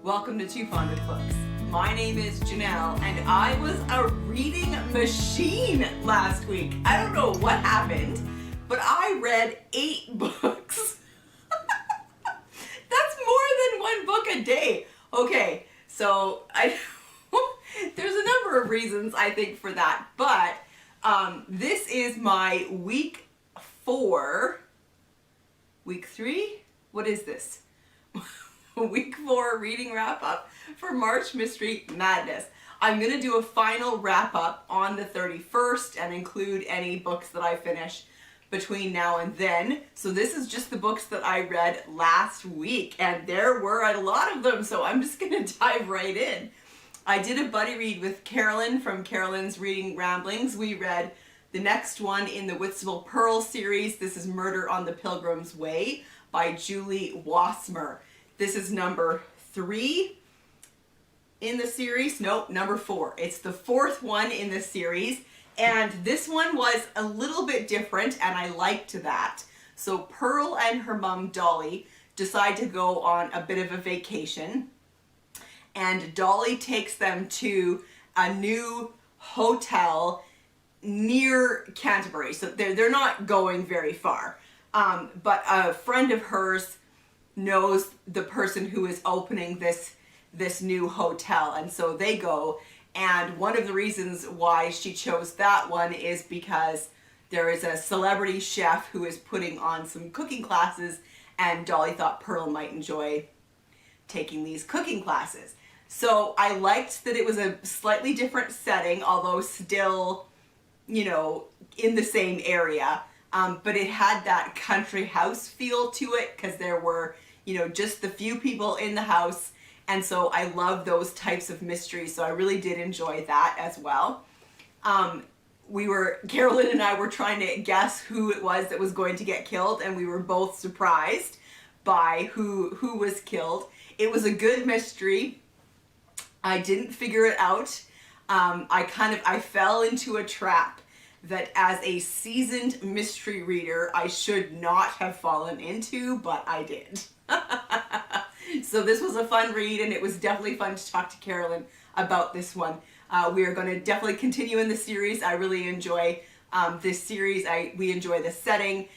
Welcome to Too Fond of Books. My name is Janelle, and I was a reading machine last week. I don't know what happened, but I read 8 books. That's more than 1 book a day. Okay, so there's a number of reasons I think for that, but this is my week 4, week 3? What is this? Week 4 reading wrap up for March Mystery Madness. I'm going to do a final wrap up on the 31st and include any books that I finish between now and then. So this is just the books that I read last week, and there were a lot of them, so I'm just going to dive right in. I did a buddy read with Carolyn from Carolyn's Reading Ramblings. We read the next one in the Whitstable Pearl series. This is Murder on the Pilgrims Way by Julie Wassmer. This is number 3 in the series. Nope, number 4. It's the 4th one in the series. And this one was a little bit different, and I liked that. So Pearl and her mom, Dolly, decide to go on a bit of a vacation. And Dolly takes them to a new hotel near Canterbury. So they're not going very far. But a friend of hers knows the person who is opening this new hotel, and so they go. And one of the reasons why she chose that one is because there is a celebrity chef who is putting on some cooking classes, and Dolly thought Pearl might enjoy taking these cooking classes. So I liked that it was a slightly different setting, although still, you know, in the same area. But it had that country house feel to it because there were, you know, just the few people in the house. And so I love those types of mysteries. So I really did enjoy that as well. Carolyn and I were trying to guess who it was that was going to get killed, and we were both surprised by who was killed. It was a good mystery. I didn't figure it out. I fell into a trap that as a seasoned mystery reader, I should not have fallen into, but I did. So this was a fun read, and it was definitely fun to talk to Carolyn about this one. We are going to definitely continue in the series. I really enjoy this series. We enjoy the setting.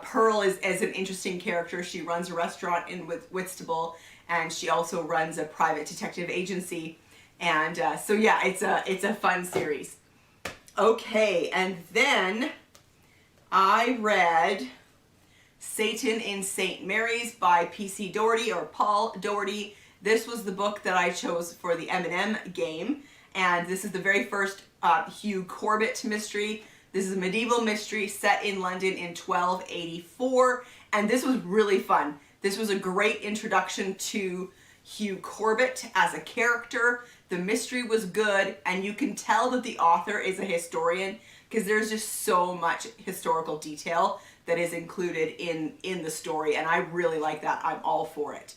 Pearl is an interesting character. She runs a restaurant in Whitstable, and she also runs a private detective agency. And so yeah, it's a fun series. Okay, and then I read Satan in St. Mary's by P.C. Doherty, or Paul Doherty. This was the book that I chose for the M&M game, and this is the very first Hugh Corbett mystery. This is a medieval mystery set in London in 1284, and this was really fun. This was a great introduction to Hugh Corbett as a character. The mystery was good, and you can tell that the author is a historian because there's just so much historical detail that is included in the story, and I really like that. I'm all for it.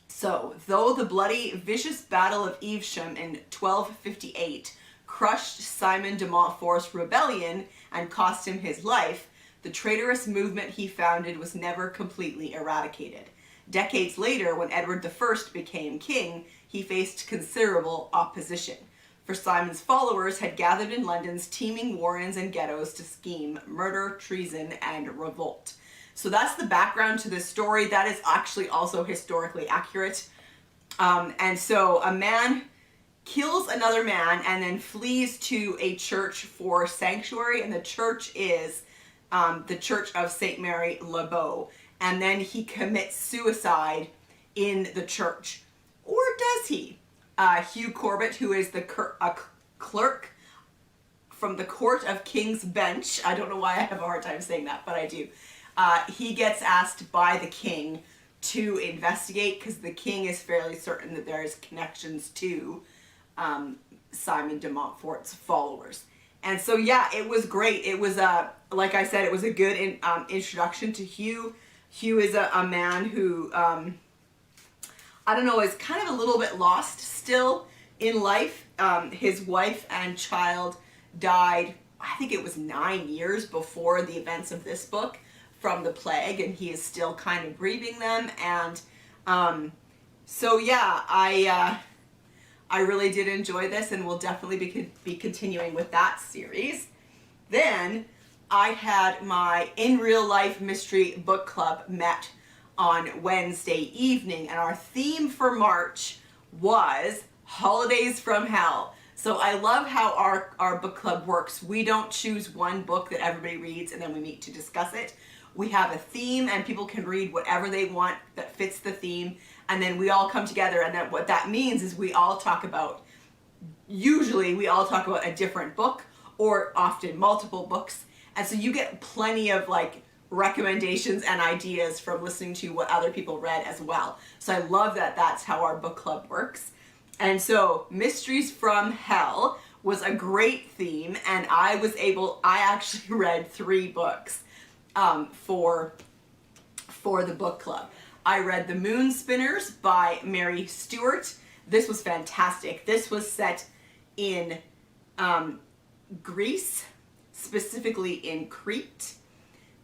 So, though the bloody, vicious Battle of Evesham in 1258 crushed Simon de Montfort's rebellion and cost him his life, the traitorous movement he founded was never completely eradicated. Decades later, when Edward I became king, he faced considerable opposition. For Simon's followers had gathered in London's teeming warrens and ghettos to scheme murder, treason, and revolt. So that's the background to this story. That is actually also historically accurate. And so a man kills another man and then flees to a church for sanctuary, and the church is the Church of St. Mary Le Beau. And then he commits suicide in the church. Or does he? Hugh Corbett, who is a clerk from the Court of King's Bench. I don't know why I have a hard time saying that, but I do. He gets asked by the king to investigate because the king is fairly certain that there is connections to Simon de Montfort's followers. And so, yeah, it was great. It was, like I said, it was a good introduction to Hugh. Hugh is a man who, I don't know, is kind of a little bit lost still in life. His wife and child died, I think it was 9 years before the events of this book, from the plague, and he is still kind of grieving them. And So yeah, I really did enjoy this, and we'll definitely be continuing with that series. Then I had my In Real Life Mystery Book Club met on Wednesday evening, and our theme for March was Holidays from Hell. So I love how our book club works. We don't choose one book that everybody reads and then we meet to discuss it. We have a theme and people can read whatever they want that fits the theme, and then we all come together, and then what that means is usually we all talk about a different book, or often multiple books, and so you get plenty of like recommendations and ideas from listening to what other people read as well. So I love that that's how our book club works. And so Mysteries from Hell was a great theme, and I actually read 3 books for the book club. I read The Moon Spinners by Mary Stewart. This was fantastic. This was set in Greece, specifically in Crete.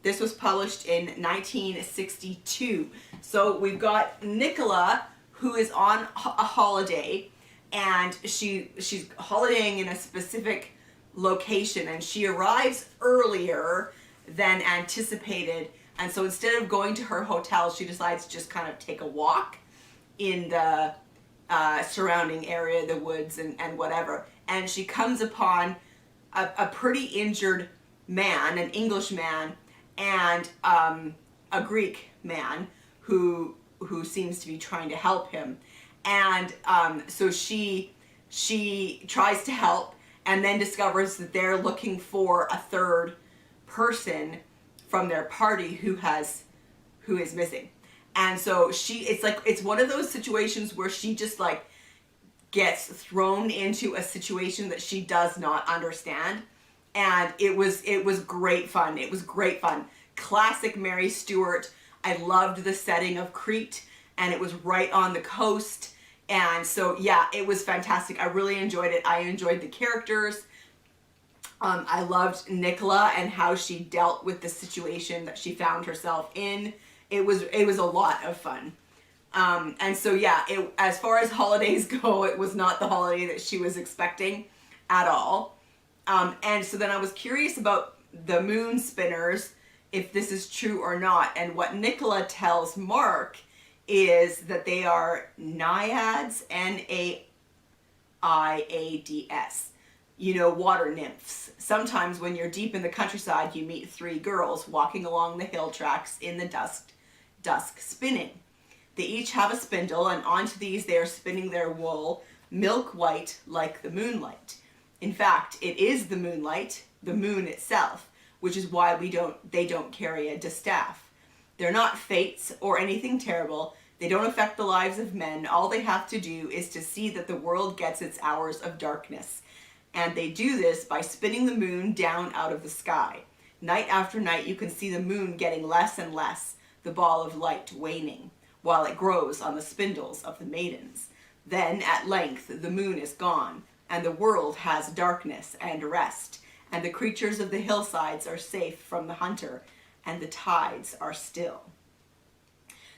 This was published in 1962. So we've got Nicola, who is on a holiday, and she's holidaying in a specific location, and she arrives earlier than anticipated, and so instead of going to her hotel, she decides to just kind of take a walk in the surrounding area, the woods and whatever, and she comes upon a pretty injured man, an English man, and a Greek man who seems to be trying to help him. And so she tries to help, and then discovers that they're looking for a third person from their party who is missing. And so it's one of those situations where she just like gets thrown into a situation that she does not understand. And it was great fun. It was great fun. Classic Mary Stewart. I loved the setting of Crete, and it was right on the coast. And so yeah, it was fantastic. I really enjoyed it. I enjoyed the characters. I loved Nicola and how she dealt with the situation that she found herself in. It was a lot of fun. And so yeah, as far as holidays go, it was not the holiday that she was expecting at all. And so then I was curious about the Moon Spinners, if this is true or not. And what Nicola tells Mark is that they are naiads, Naiads, water nymphs. Sometimes when you're deep in the countryside, you meet 3 girls walking along the hill tracks in the dusk spinning. They each have a spindle, and onto these they are spinning their wool, milk white like the moonlight. In fact, it is the moonlight, the moon itself, which is why they don't carry a distaff. They're not fates or anything terrible. They don't affect the lives of men. All they have to do is to see that the world gets its hours of darkness. And they do this by spinning the moon down out of the sky. Night after night, you can see the moon getting less and less, the ball of light waning, while it grows on the spindles of the maidens. Then, at length, the moon is gone, and the world has darkness and rest, and the creatures of the hillsides are safe from the hunter, and the tides are still.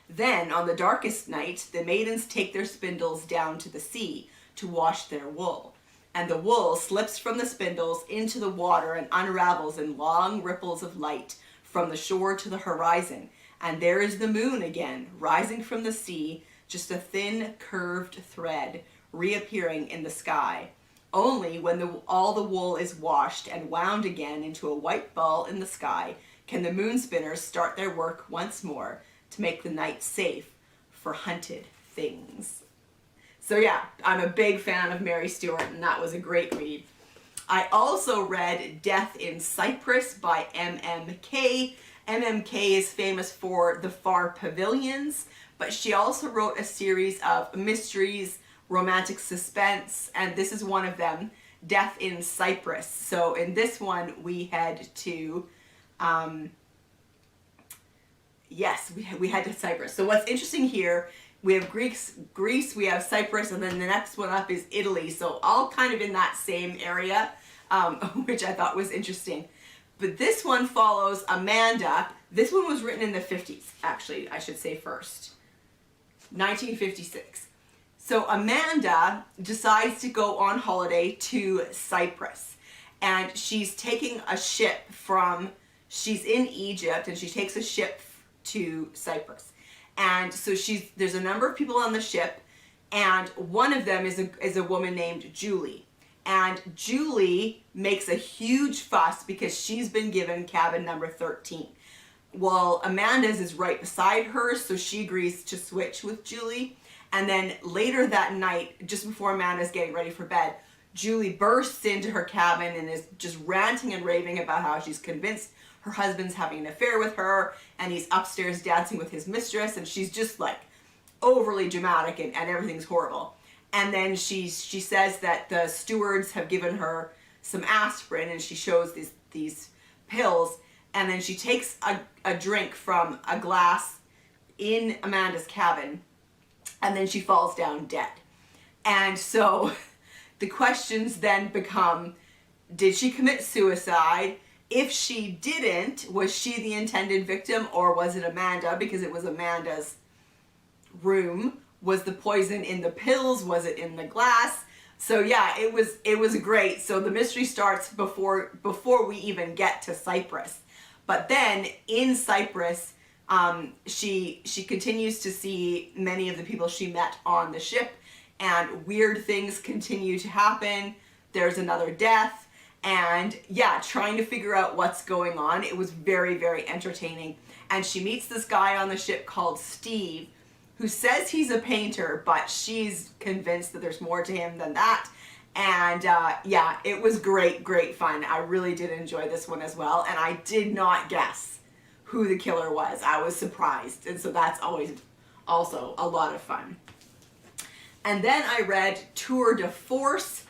Then, on the darkest night, the maidens take their spindles down to the sea to wash their wool, and the wool slips from the spindles into the water and unravels in long ripples of light from the shore to the horizon, and there is the moon again, rising from the sea, just a thin, curved thread, reappearing in the sky. Only when all the wool is washed and wound again into a white ball in the sky can the moon spinners start their work once more to make the night safe for hunted things. So yeah, I'm a big fan of Mary Stewart, and that was a great read. I also read Death in Cyprus by Kaye. Kaye is famous for The Far Pavilions, but she also wrote a series of mysteries, romantic suspense, and this is one of them, Death in Cyprus. So in this one, we head to, we head to Cyprus. So what's interesting here, we have Greece, we have Cyprus, and then the next one up is Italy. So all kind of in that same area, which I thought was interesting. But this one follows Amanda. This one was written in the 50s, actually, I should say first. 1956. So Amanda decides to go on holiday to Cyprus, and she's taking a ship she's in Egypt, and she takes a ship to Cyprus. And so there's a number of people on the ship, and one of them is a woman named Julie. And Julie makes a huge fuss because she's been given cabin number 13. Well, Amanda's is right beside her, so she agrees to switch with Julie. And then later that night, just before Amanda's getting ready for bed, Julie bursts into her cabin and is just ranting and raving about how she's convinced her husband's having an affair with her, and he's upstairs dancing with his mistress, and she's just like overly dramatic, and everything's horrible. And then she says that the stewards have given her some aspirin, and she shows these pills, and then she takes a drink from a glass in Amanda's cabin, and then she falls down dead. And so the questions then become, did she commit suicide? If she didn't, was she the intended victim, or was it Amanda, because it was Amanda's room? Was the poison in the pills? Was it in the glass? So yeah, it was great. So the mystery starts before we even get to Cyprus. But then in Cyprus, she continues to see many of the people she met on the ship, and weird things continue to happen. There's another death, and yeah, trying to figure out what's going on. It was very, very entertaining. And she meets this guy on the ship called Steve, who says he's a painter, but she's convinced that there's more to him than that. And yeah, it was great, great fun. I really did enjoy this one as well, and I did not guess who the killer was. I was surprised, and so that's always also a lot of fun. And then I read Tour de Force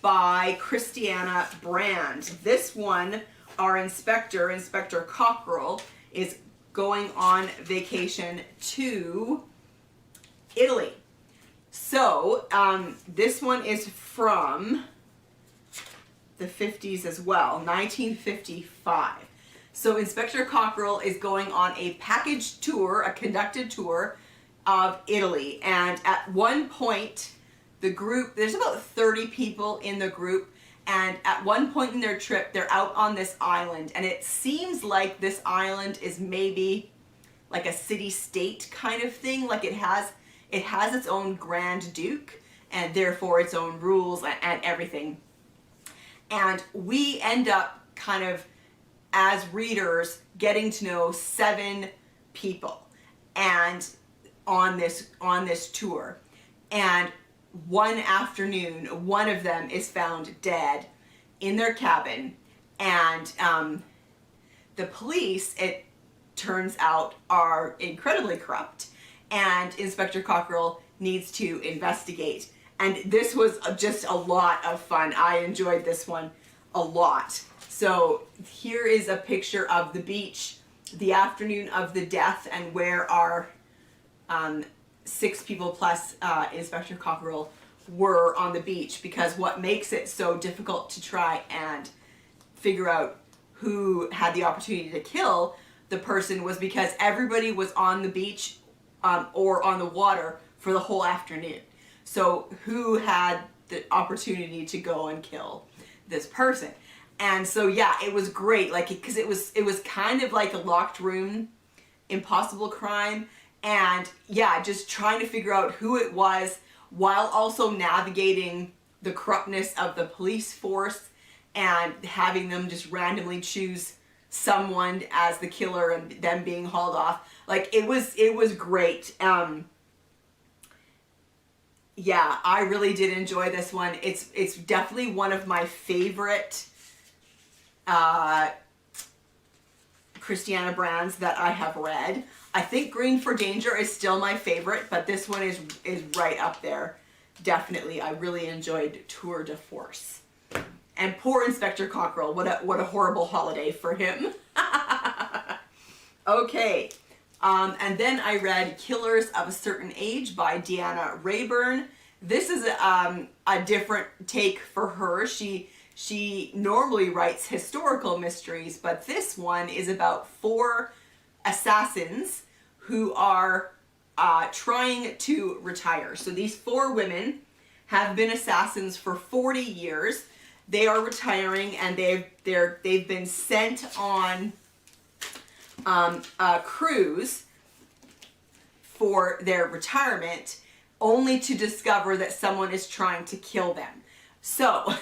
by Christianna Brand. This one, our Inspector Cockrell, is going on vacation to Italy. So this one is from the 50s as well, 1955. So Inspector Cockrell is going on a package tour, a conducted tour of Italy. And at one point, the group, there's about 30 people in the group, and at one point in their trip, they're out on this island, and it seems like this island is maybe like a city-state kind of thing. Like it has its own Grand Duke, and therefore its own rules and everything. And we end up kind of, as readers, getting to know 7 people and on this tour. And one afternoon, one of them is found dead in their cabin, and the police, it turns out, are incredibly corrupt, and Inspector Cockrell needs to investigate. And this was just a lot of fun. I enjoyed this one a lot. So here is a picture of the beach, the afternoon of the death, and where our 6 people plus Inspector Cockrell were on the beach, because what makes it so difficult to try and figure out who had the opportunity to kill the person was because everybody was on the beach or on the water for the whole afternoon. So who had the opportunity to go and kill this person? And so yeah, it was great, like, because it was kind of like a locked room, impossible crime. And yeah, just trying to figure out who it was while also navigating the corruptness of the police force and having them just randomly choose someone as the killer and them being hauled off. Like, it was great. Yeah, I really did enjoy this one. It's definitely one of my favorite Christianna Brands that I have read. I think Green for Danger is still my favorite, but this one is right up there. Definitely, I really enjoyed Tour de Force. And poor Inspector Cockrell, what a horrible holiday for him. Okay, and then I read Killers of a Certain Age by Deanna Raybourn. This is a different take for her. She normally writes historical mysteries, but this one is about 4 assassins who are trying to retire. So these 4 women have been assassins for 40 years. They are retiring, and they've been sent on a cruise for their retirement, only to discover that someone is trying to kill them. So,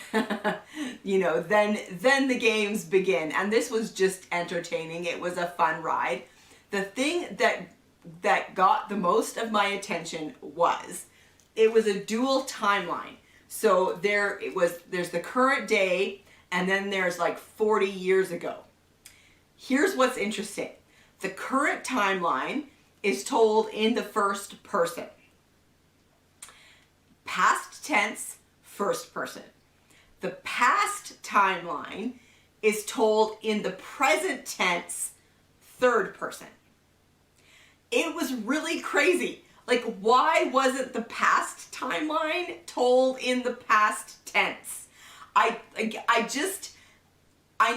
you know, then the games begin, and this was just entertaining. It was a fun ride. The thing that got the most of my attention was it was a dual timeline. So there's the current day, and then there's like 40 years ago. Here's what's interesting. The current timeline is told in the first person. Past tense, first person. The past timeline is told in the present tense, third person. It was really crazy. Like, why wasn't the past timeline told in the past tense? I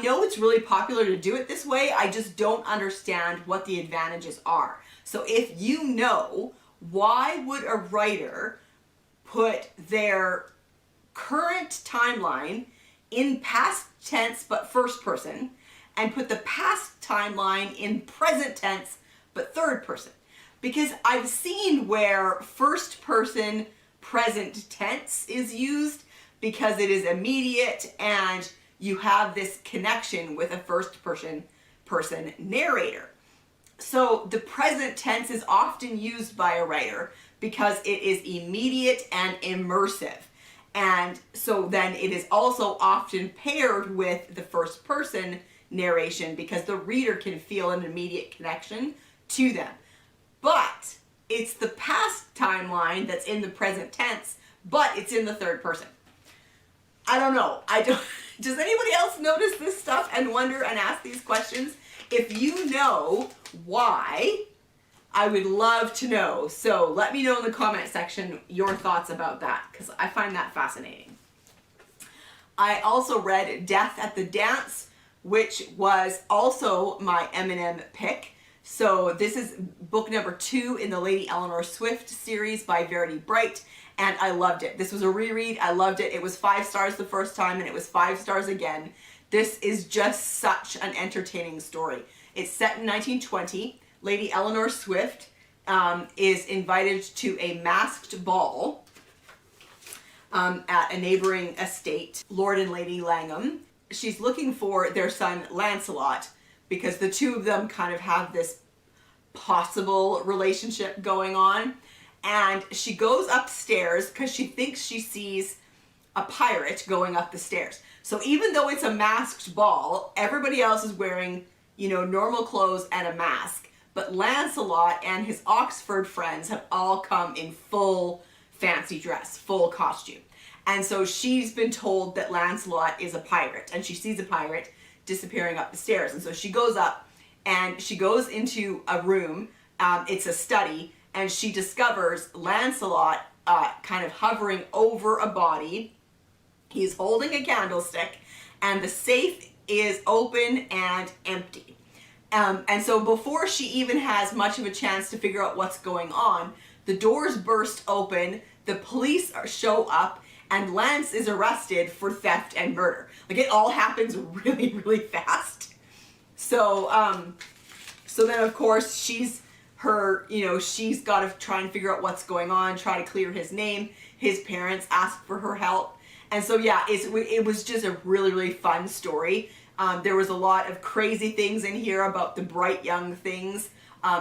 know it's really popular to do it this way. I just don't understand what the advantages are. So if you know, why would a writer put their current timeline in past tense but first person, and put the past timeline in present tense but third person? Because I've seen where first person present tense is used because it is immediate and you have this connection with a first person narrator. So the present tense is often used by a writer because it is immediate and immersive. And so then it is also often paired with the first person narration because the reader can feel an immediate connection to them. But it's the past timeline that's in the present tense, but it's in the third person. I don't know. Does anybody else notice this stuff and wonder and ask these questions? If you know why, I would love to know. So let me know in the comment section your thoughts about that, because I find that fascinating. I also read Death at the Dance, which was also my M&M pick. So this is book number 2 in the Lady Eleanor Swift series by Verity Bright, and I loved it. This was a reread. I loved it. It was 5 stars the first time, and it was 5 stars again. This is just such an entertaining story. It's set in 1920. Lady Eleanor Swift is invited to a masked ball at a neighboring estate, Lord and Lady Langham. She's looking for their son Lancelot, because the two of them kind of have this possible relationship going on. And she goes upstairs because she thinks she sees a pirate going up the stairs. So even though it's a masked ball, everybody else is wearing, you know, normal clothes and a mask. But Lancelot and his Oxford friends have all come in full fancy dress, full costume. And so she's been told that Lancelot is a pirate, and she sees a pirate disappearing up the stairs. And so she goes up and she goes into a room, it's a study, and she discovers Lancelot kind of hovering over a body. He's holding a candlestick, and the safe is open and empty. And so before she even has much of a chance to figure out what's going on, the doors burst open, the police show up, and Lance is arrested for theft and murder. Like, it all happens really, really fast. So, so then of course she's got to try and figure out what's going on, try to clear his name. His parents ask for her help. And so yeah, it was just a really, really fun story. There was a lot of crazy things in here about the bright young things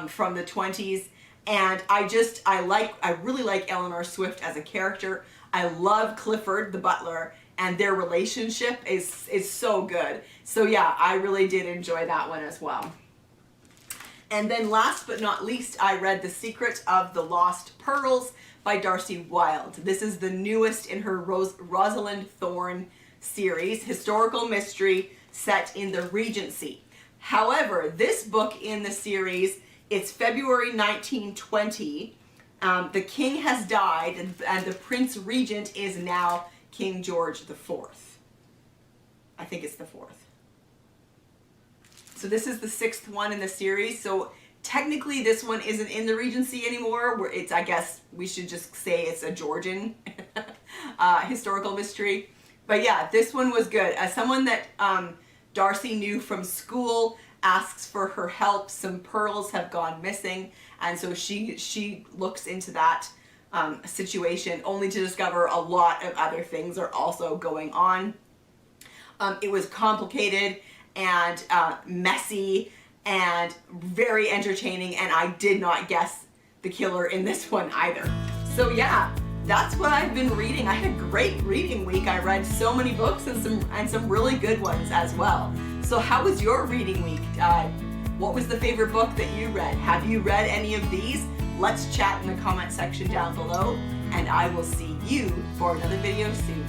from the 20s. And I really like Eleanor Swift as a character. I love Clifford, the butler, and their relationship is so good. So yeah, I really did enjoy that one as well. And then last but not least, I read The Secret of the Lost Pearls by Darcie Wilde. This is the newest in her Rosalind Thorne series, historical mystery set in the Regency. However, this book in the series, it's February 1920. The king has died, and the Prince Regent is now King George IV. I think it's the 4th. So this is the 6th one in the series. So Technically, this one isn't in the Regency anymore. Where it's, I guess we should just say it's a Georgian historical mystery. But yeah, this one was good. As someone that Darcie knew from school asks for her help. Some pearls have gone missing, and so she looks into that situation, only to discover a lot of other things are also going on. It was complicated and messy and very entertaining, and I did not guess the killer in this one either. So yeah, that's what I've been reading. I had a great reading week. I read so many books and some really good ones as well. So how was your reading week? What was the favorite book that you read? Have you read any of these? Let's chat in the comment section down below, and I will see you for another video soon.